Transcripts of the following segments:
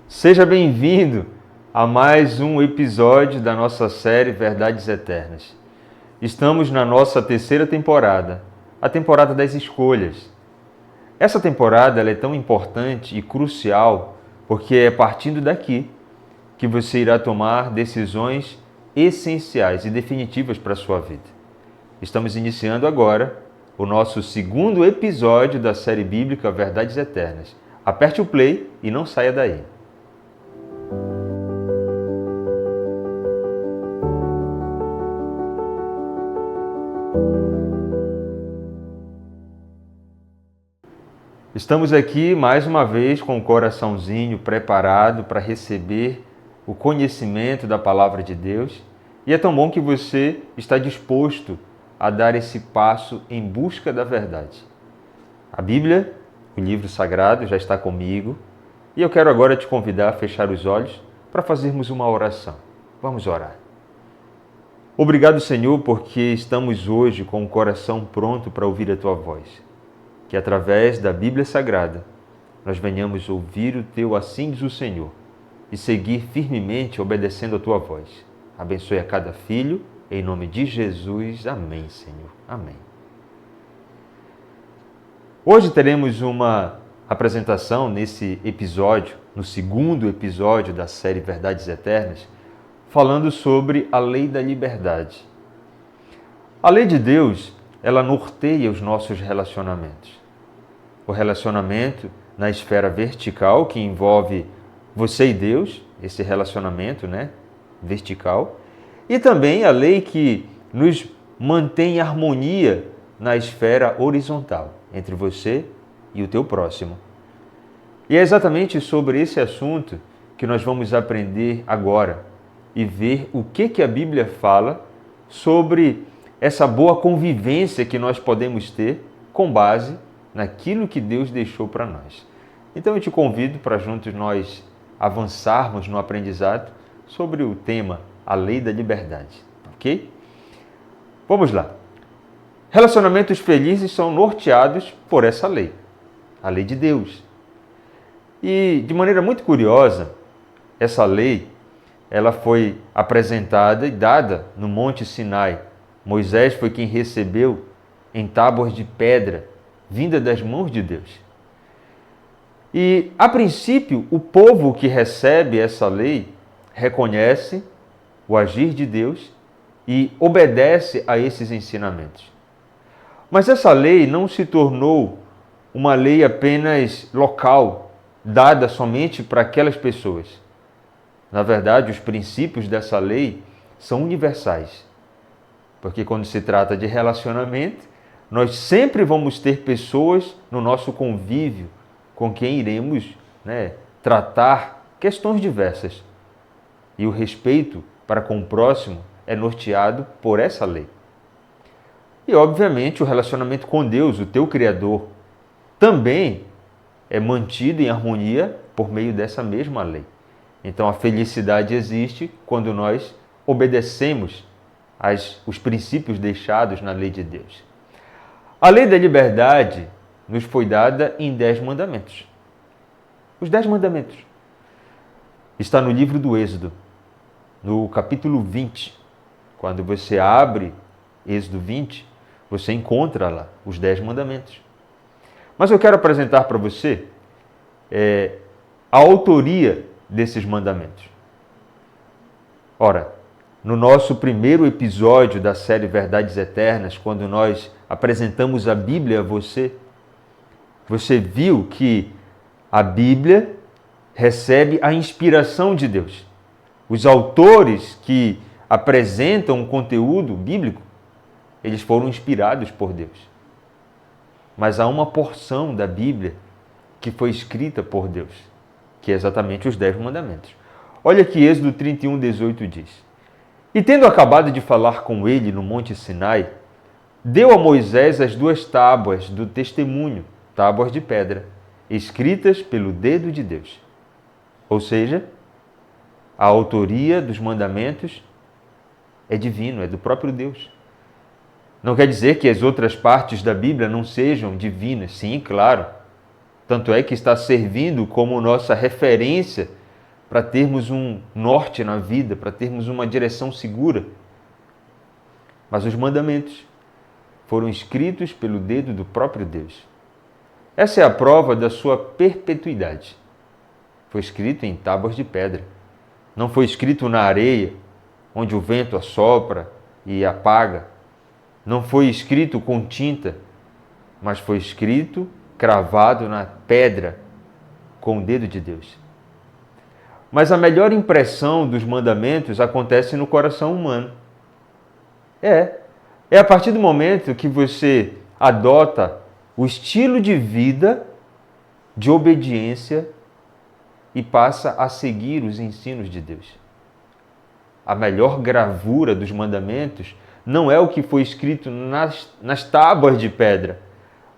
Seja bem-vindo a mais um episódio da nossa série Verdades Eternas. Estamos na nossa terceira temporada, a temporada das escolhas. Essa temporada ela é tão importante e crucial porque é partindo daqui que você irá tomar decisões essenciais e definitivas para a sua vida. Estamos iniciando agora o nosso segundo episódio da série bíblica Verdades Eternas. Aperte o play e não saia daí. Estamos aqui mais uma vez com o coraçãozinho preparado para receber o conhecimento da Palavra de Deus. E é tão bom que você está disposto a dar esse passo em busca da verdade. A Bíblia, o livro sagrado, já está comigo e eu quero agora te convidar a fechar os olhos para fazermos uma oração. Vamos orar. Obrigado, Senhor, porque estamos hoje com o coração pronto para ouvir a Tua voz. Que através da Bíblia Sagrada nós venhamos ouvir o Teu assim diz o Senhor e seguir firmemente obedecendo a Tua voz. Abençoe a cada filho, em nome de Jesus. Amém, Senhor. Amém. Hoje teremos uma apresentação nesse episódio, no segundo episódio da série Verdades Eternas, falando sobre a lei da liberdade. A lei de Deus, ela norteia os nossos relacionamentos. O relacionamento na esfera vertical, que envolve você e Deus, esse relacionamento, vertical, e também a lei que nos mantém em harmonia na esfera horizontal, entre você e o teu próximo. E é exatamente sobre esse assunto que nós vamos aprender agora e ver o que a Bíblia fala sobre essa boa convivência que nós podemos ter com base naquilo que Deus deixou para nós. Então eu te convido para juntos nós avançarmos no aprendizado sobre o tema a lei da liberdade, ok? Vamos lá. Relacionamentos felizes são norteados por essa lei, a lei de Deus. E de maneira muito curiosa, essa lei ela foi apresentada e dada no Monte Sinai. Moisés foi quem recebeu em tábuas de pedra, vinda das mãos de Deus. E, a princípio, o povo que recebe essa lei reconhece o agir de Deus e obedece a esses ensinamentos. Mas essa lei não se tornou uma lei apenas local, dada somente para aquelas pessoas. Na verdade, os princípios dessa lei são universais. Porque quando se trata de relacionamento, nós sempre vamos ter pessoas no nosso convívio com quem iremos tratar questões diversas. E o respeito para com o próximo é norteado por essa lei. E, obviamente, o relacionamento com Deus, o teu Criador, também é mantido em harmonia por meio dessa mesma lei. Então, a felicidade existe quando nós obedecemos os princípios deixados na lei de Deus. A lei da liberdade nos foi dada em 10 mandamentos. Os 10 mandamentos. Está no livro do Êxodo, no capítulo 20. Quando você abre Êxodo 20, você encontra lá os 10 mandamentos. Mas eu quero apresentar para você a autoria desses mandamentos. Ora, no nosso primeiro episódio da série Verdades Eternas, quando nós apresentamos a Bíblia a você, você viu que a Bíblia recebe a inspiração de Deus. Os autores que apresentam o conteúdo bíblico, eles foram inspirados por Deus. Mas há uma porção da Bíblia que foi escrita por Deus, que é exatamente os 10 mandamentos. Olha que Êxodo 31, 18 diz: E tendo acabado de falar com ele no Monte Sinai, deu a Moisés as 2 tábuas do testemunho, tábuas de pedra, escritas pelo dedo de Deus. Ou seja, a autoria dos mandamentos é divino, é do próprio Deus. Não quer dizer que as outras partes da Bíblia não sejam divinas. Sim, claro. Tanto é que está servindo como nossa referência para termos um norte na vida, para termos uma direção segura. Mas os mandamentos foram escritos pelo dedo do próprio Deus. Essa é a prova da sua perpetuidade. Foi escrito em tábuas de pedra. Não foi escrito na areia, onde o vento assopra e apaga. Não foi escrito com tinta, mas foi escrito, cravado na pedra, com o dedo de Deus. Mas a melhor impressão dos mandamentos acontece no coração humano. É a partir do momento que você adota o estilo de vida de obediência e passa a seguir os ensinos de Deus. A melhor gravura dos mandamentos não é o que foi escrito nas tábuas de pedra,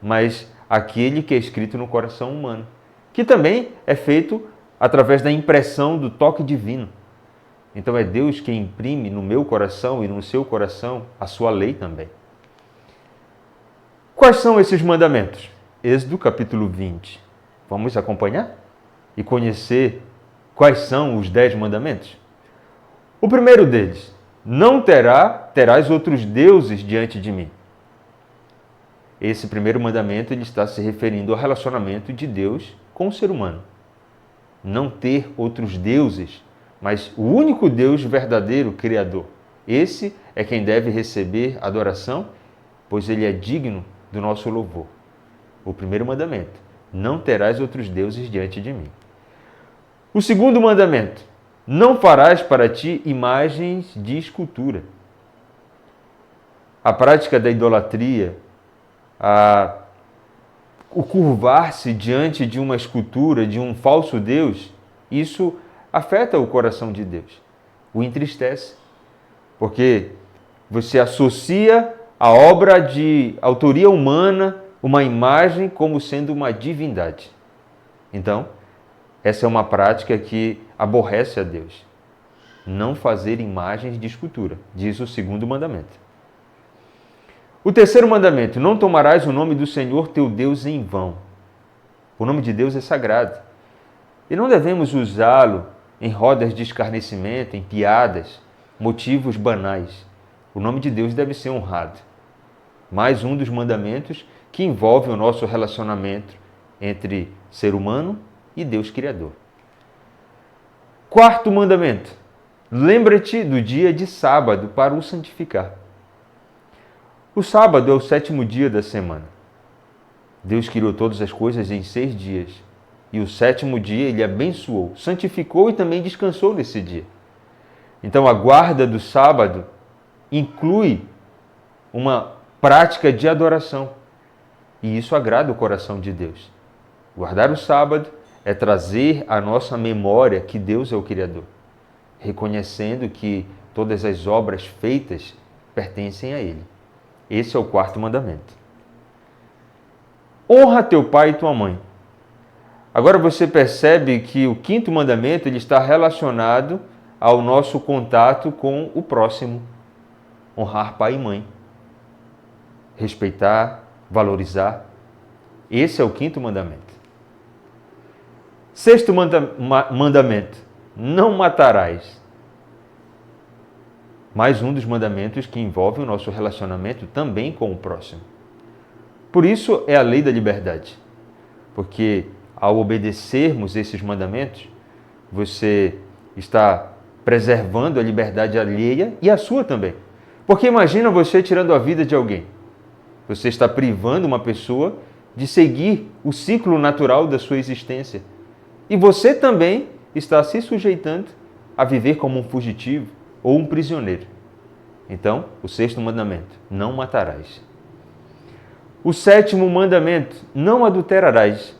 mas aquele que é escrito no coração humano, que também é feito através da impressão do toque divino. Então é Deus que imprime no meu coração e no seu coração a sua lei também. Quais são esses mandamentos? Êxodo capítulo 20. Vamos acompanhar e conhecer quais são os 10 mandamentos? O primeiro deles: não terás outros deuses diante de mim. Esse primeiro mandamento ele está se referindo ao relacionamento de Deus com o ser humano. Não ter outros deuses, mas o único Deus verdadeiro, Criador. Esse é quem deve receber adoração, pois ele é digno do nosso louvor. O primeiro mandamento: não terás outros deuses diante de mim. O segundo mandamento: não farás para ti imagens de escultura. A prática da idolatria, o curvar-se diante de uma escultura, de um falso Deus, isso afeta o coração de Deus, o entristece, porque você associa a obra de autoria humana, uma imagem, como sendo uma divindade. Então, essa é uma prática que aborrece a Deus. Não fazer imagens de escultura, diz o segundo mandamento. O terceiro mandamento: não tomarás o nome do Senhor teu Deus em vão. O nome de Deus é sagrado. E não devemos usá-lo em rodas de escarnecimento, em piadas, motivos banais. O nome de Deus deve ser honrado. Mais um dos mandamentos que envolve o nosso relacionamento entre ser humano e Deus Criador. Quarto mandamento: lembra-te do dia de sábado para o santificar. O sábado é o 7º dia da semana. Deus criou todas as coisas em 6 dias. E o 7º dia ele abençoou, santificou e também descansou nesse dia. Então a guarda do sábado inclui uma prática de adoração. E isso agrada o coração de Deus. Guardar o sábado é trazer à nossa memória que Deus é o Criador, reconhecendo que todas as obras feitas pertencem a Ele. Esse é o quarto mandamento. Honra teu pai e tua mãe. Agora você percebe que o quinto mandamento ele está relacionado ao nosso contato com o próximo. Honrar pai e mãe. Respeitar, valorizar. Esse é o quinto mandamento. Sexto mandamento: não matarás. Mais um dos mandamentos que envolve o nosso relacionamento também com o próximo. Por isso é a lei da liberdade. Porque ao obedecermos esses mandamentos, você está preservando a liberdade alheia e a sua também. Porque imagina você tirando a vida de alguém. Você está privando uma pessoa de seguir o ciclo natural da sua existência. E você também está se sujeitando a viver como um fugitivo ou um prisioneiro. Então, o sexto mandamento: não matarás. O sétimo mandamento: não adulterarás.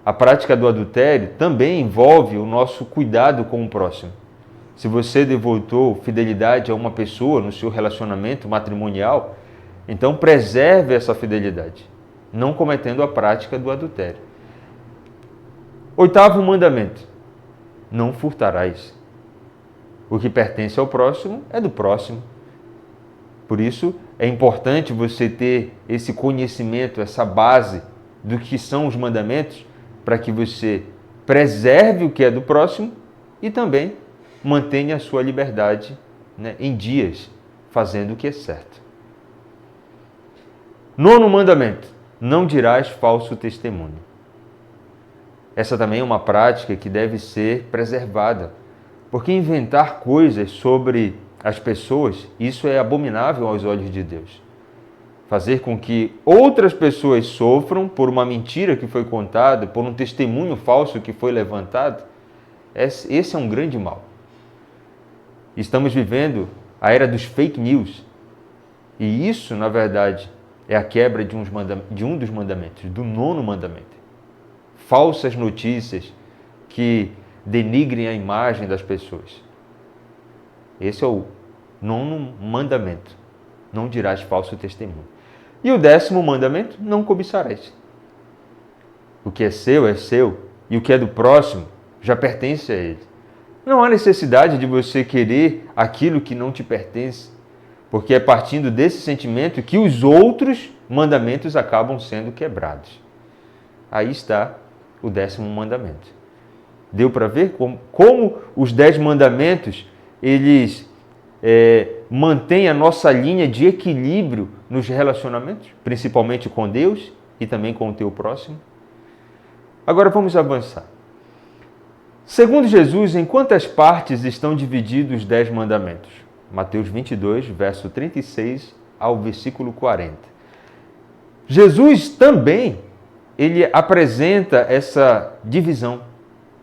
A prática do adultério também envolve o nosso cuidado com o próximo. Se você devotou fidelidade a uma pessoa no seu relacionamento matrimonial, então preserve essa fidelidade, não cometendo a prática do adultério. Oitavo mandamento: não furtarás. O que pertence ao próximo é do próximo. Por isso, é importante você ter esse conhecimento, essa base do que são os mandamentos, para que você preserve o que é do próximo e também mantenha a sua liberdade, né, em dias, fazendo o que é certo. 9º mandamento: não dirás falso testemunho. Essa também é uma prática que deve ser preservada, porque inventar coisas sobre as pessoas, isso é abominável aos olhos de Deus. Fazer com que outras pessoas sofram por uma mentira que foi contada, por um testemunho falso que foi levantado, esse é um grande mal. Estamos vivendo a era dos fake news. E isso, na verdade, é a quebra de um dos mandamentos, do 9º mandamento. Falsas notícias que denigrem a imagem das pessoas. Esse é o 9º mandamento. Não dirás falso testemunho. E o 10º mandamento: não cobiçarás. O que é seu, e o que é do próximo já pertence a ele. Não há necessidade de você querer aquilo que não te pertence, porque é partindo desse sentimento que os outros mandamentos acabam sendo quebrados. Aí está o 10º mandamento. Deu para ver como os 10 mandamentos, eles mantêm a nossa linha de equilíbrio nos relacionamentos, principalmente com Deus e também com o teu próximo? Agora vamos avançar. Segundo Jesus, em quantas partes estão divididos os 10 mandamentos? Mateus 22, verso 36 ao versículo 40. Jesus também, ele apresenta essa divisão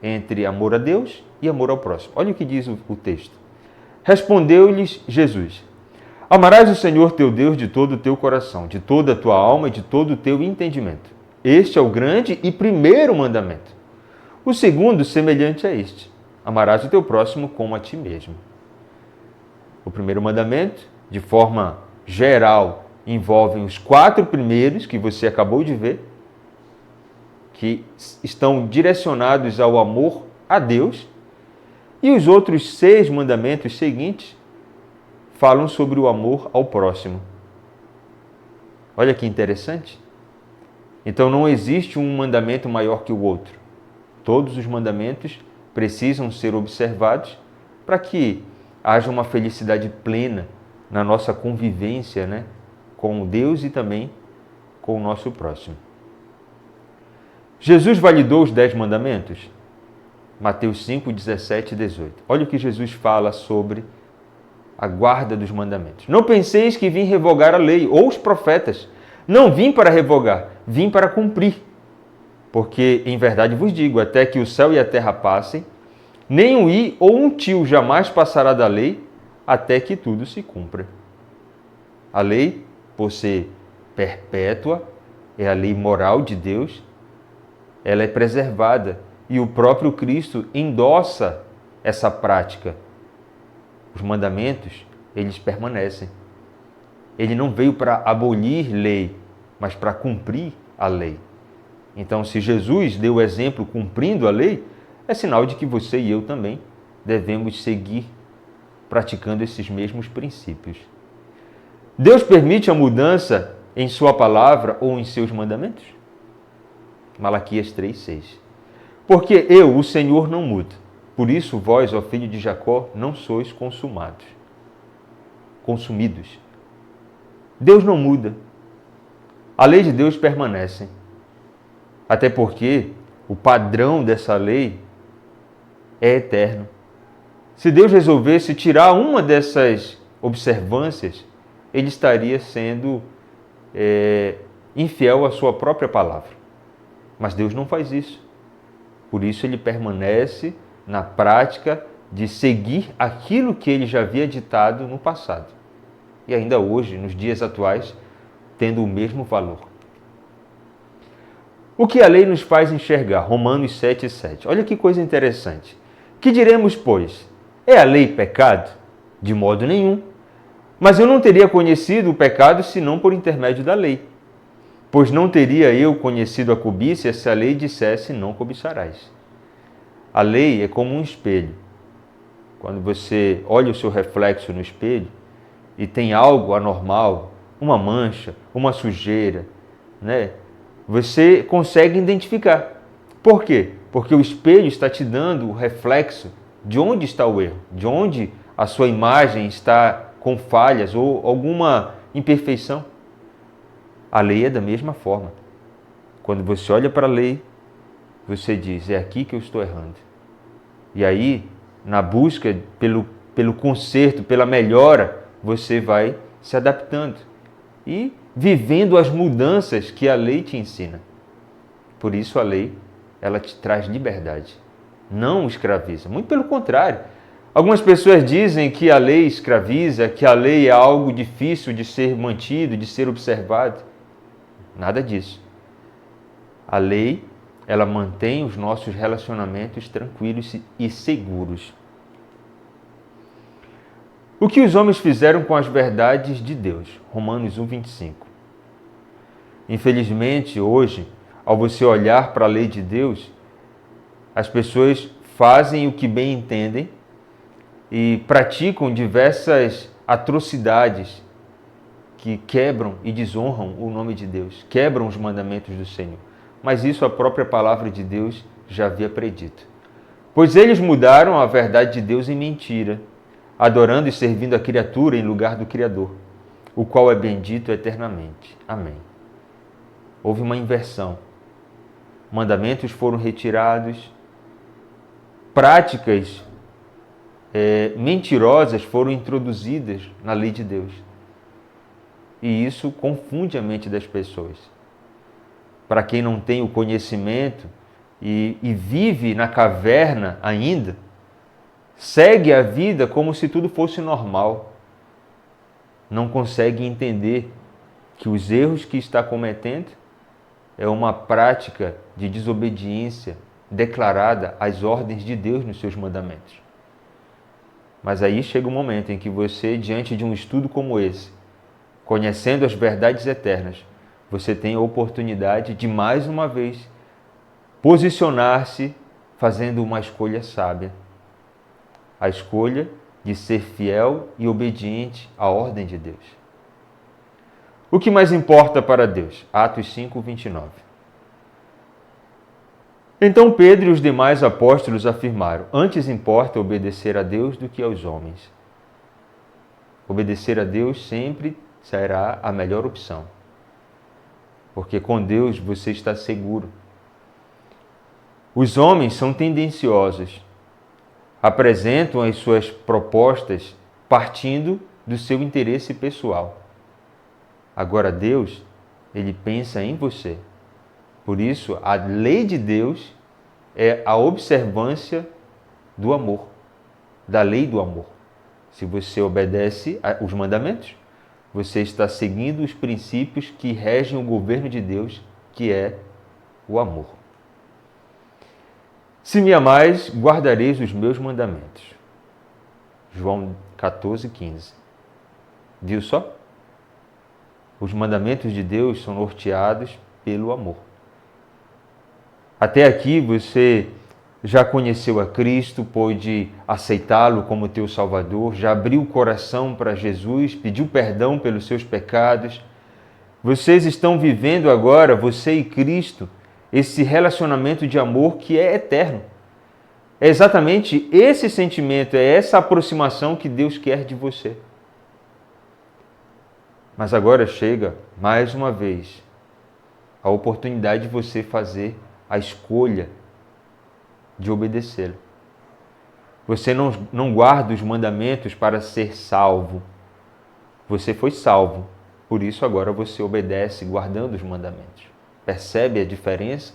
entre amor a Deus e amor ao próximo. Olha o que diz o texto. Respondeu-lhes Jesus: amarás o Senhor teu Deus de todo o teu coração, de toda a tua alma e de todo o teu entendimento. Este é o grande e primeiro mandamento. O segundo, semelhante a este: amarás o teu próximo como a ti mesmo. O primeiro mandamento, de forma geral, envolve os 4 primeiros que você acabou de ver, que estão direcionados ao amor a Deus, e os outros 6 mandamentos seguintes falam sobre o amor ao próximo. Olha que interessante. Então não existe um mandamento maior que o outro. Todos os mandamentos precisam ser observados para que haja uma felicidade plena na nossa convivência, né, com Deus e também com o nosso próximo. Jesus validou os 10 mandamentos? Mateus 5, 17 e 18. Olha o que Jesus fala sobre a guarda dos mandamentos. Não penseis que vim revogar a lei ou os profetas. Não vim para revogar, vim para cumprir. Porque, em verdade vos digo, até que o céu e a terra passem, nem um i ou um tio jamais passará da lei, até que tudo se cumpra. A lei, por ser perpétua, é a lei moral de Deus, ela é preservada e o próprio Cristo endossa essa prática. Os mandamentos, eles permanecem. Ele não veio para abolir lei, mas para cumprir a lei. Então, se Jesus deu o exemplo cumprindo a lei, é sinal de que você e eu também devemos seguir praticando esses mesmos princípios. Deus permite a mudança em sua palavra ou em seus mandamentos? Malaquias 3:6. Porque eu, o Senhor, não mudo. Por isso vós, ó filho de Jacó, não sois consumidos. Deus não muda. A lei de Deus permanece. Até porque o padrão dessa lei é eterno. Se Deus resolvesse tirar uma dessas observâncias, ele estaria sendo infiel à sua própria palavra. Mas Deus não faz isso. Por isso ele permanece na prática de seguir aquilo que ele já havia ditado no passado. E ainda hoje, nos dias atuais, tendo o mesmo valor. O que a lei nos faz enxergar? Romanos 7:7. Olha que coisa interessante. Que diremos, pois? É a lei pecado? De modo nenhum. Mas eu não teria conhecido o pecado senão por intermédio da lei. Pois não teria eu conhecido a cobiça se a lei dissesse não cobiçarás. A lei é como um espelho. Quando você olha o seu reflexo no espelho e tem algo anormal, uma mancha, uma sujeira, né? Você consegue identificar. Por quê? Porque o espelho está te dando o reflexo De onde está o erro? De onde a sua imagem está com falhas ou alguma imperfeição? A lei é da mesma forma. Quando você olha para a lei, você diz, é aqui que eu estou errando. E aí, na busca pelo conserto, pela melhora, você vai se adaptando e vivendo as mudanças que a lei te ensina. Por isso a lei, ela te traz liberdade, não escraviza. Muito pelo contrário. Algumas pessoas dizem que a lei escraviza, que a lei é algo difícil de ser mantido, de ser observado. Nada disso. A lei, ela mantém os nossos relacionamentos tranquilos e seguros. O que os homens fizeram com as verdades de Deus? Romanos 1, 25. Infelizmente, hoje, ao você olhar para a lei de Deus, as pessoas fazem o que bem entendem e praticam diversas atrocidades que quebram e desonram o nome de Deus, quebram os mandamentos do Senhor. Mas isso a própria palavra de Deus já havia predito. Pois eles mudaram a verdade de Deus em mentira, adorando e servindo a criatura em lugar do Criador, o qual é bendito eternamente. Amém. Houve uma inversão. Mandamentos foram retirados, práticas mentirosas foram introduzidas na lei de Deus. E isso confunde a mente das pessoas. Para quem não tem o conhecimento e vive na caverna ainda, segue a vida como se tudo fosse normal. Não consegue entender que os erros que está cometendo é uma prática de desobediência declarada às ordens de Deus nos seus mandamentos. Mas aí chega um momento em que você, diante de um estudo como esse, conhecendo as verdades eternas, você tem a oportunidade de, mais uma vez, posicionar-se fazendo uma escolha sábia. A escolha de ser fiel e obediente à ordem de Deus. O que mais importa para Deus? Atos 5, 29. Então Pedro e os demais apóstolos afirmaram, antes importa obedecer a Deus do que aos homens. Obedecer a Deus sempre será a melhor opção. Porque com Deus você está seguro. Os homens são tendenciosos, apresentam as suas propostas partindo do seu interesse pessoal. Agora Deus, Ele pensa em você. Por isso, a lei de Deus é a observância do amor, da lei do amor. Se você obedece os mandamentos, você está seguindo os princípios que regem o governo de Deus, que é o amor. Se me amais, guardareis os meus mandamentos. João 14, 15. Viu só? Os mandamentos de Deus são norteados pelo amor. Até aqui você já conheceu a Cristo, pôde aceitá-lo como teu Salvador, já abriu o coração para Jesus, pediu perdão pelos seus pecados. Vocês estão vivendo agora, você e Cristo, esse relacionamento de amor que é eterno. É exatamente esse sentimento, é essa aproximação que Deus quer de você. Mas agora chega, mais uma vez, a oportunidade de você fazer a escolha de obedecê-lo. Você não guarda os mandamentos para ser salvo. Você foi salvo, por isso agora você obedece guardando os mandamentos. Percebe a diferença?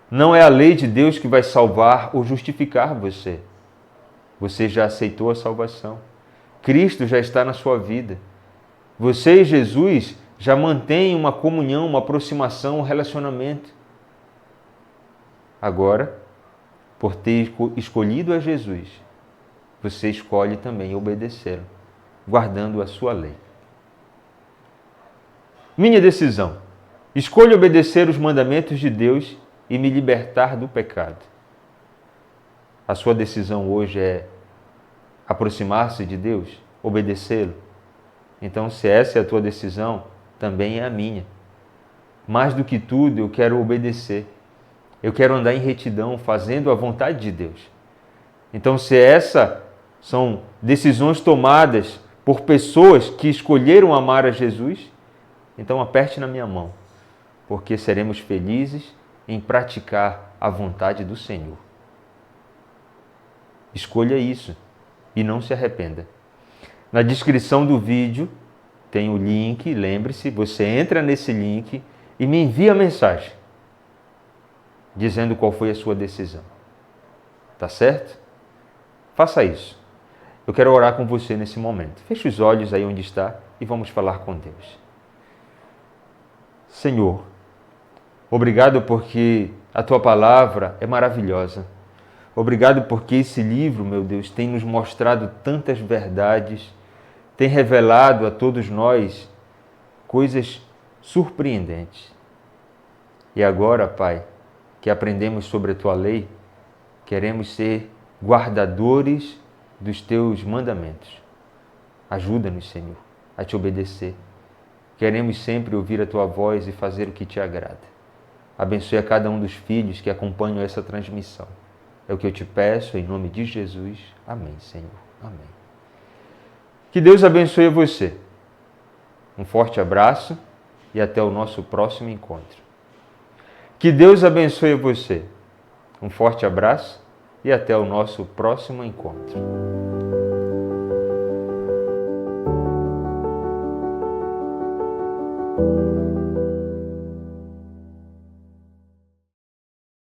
Não é a lei de Deus que vai salvar ou justificar você. Você já aceitou a salvação. Cristo já está na sua vida. Você e Jesus já mantêm uma comunhão, uma aproximação, um relacionamento. Agora, por ter escolhido a Jesus, você escolhe também obedecê-lo, guardando a sua lei. Minha decisão: escolho obedecer os mandamentos de Deus e me libertar do pecado. A sua decisão hoje é aproximar-se de Deus, obedecê-lo. Então, se essa é a tua decisão, também é a minha. Mais do que tudo, eu quero obedecer. Eu quero andar em retidão, fazendo a vontade de Deus. Então, se essas são decisões tomadas por pessoas que escolheram amar a Jesus, então aperte na minha mão, porque seremos felizes em praticar a vontade do Senhor. Escolha isso e não se arrependa. Na descrição do vídeo tem o link, lembre-se, você entra nesse link e me envia a mensagem dizendo qual foi a sua decisão. Tá certo? Faça isso. Eu quero orar com você nesse momento. Feche os olhos aí onde está e vamos falar com Deus. Senhor, obrigado porque a Tua palavra é maravilhosa. Obrigado porque esse livro, meu Deus, tem nos mostrado tantas verdades, tem revelado a todos nós coisas surpreendentes. E agora, Pai, que aprendemos sobre a Tua lei, queremos ser guardadores dos Teus mandamentos. Ajuda-nos, Senhor, a Te obedecer. Queremos sempre ouvir a Tua voz e fazer o que Te agrada. Abençoe a cada um dos filhos que acompanham essa transmissão. É o que eu Te peço, em nome de Jesus. Amém, Senhor. Amém. Que Deus abençoe você. Um forte abraço e até o nosso próximo encontro. Que Deus abençoe você. Um forte abraço e até o nosso próximo encontro.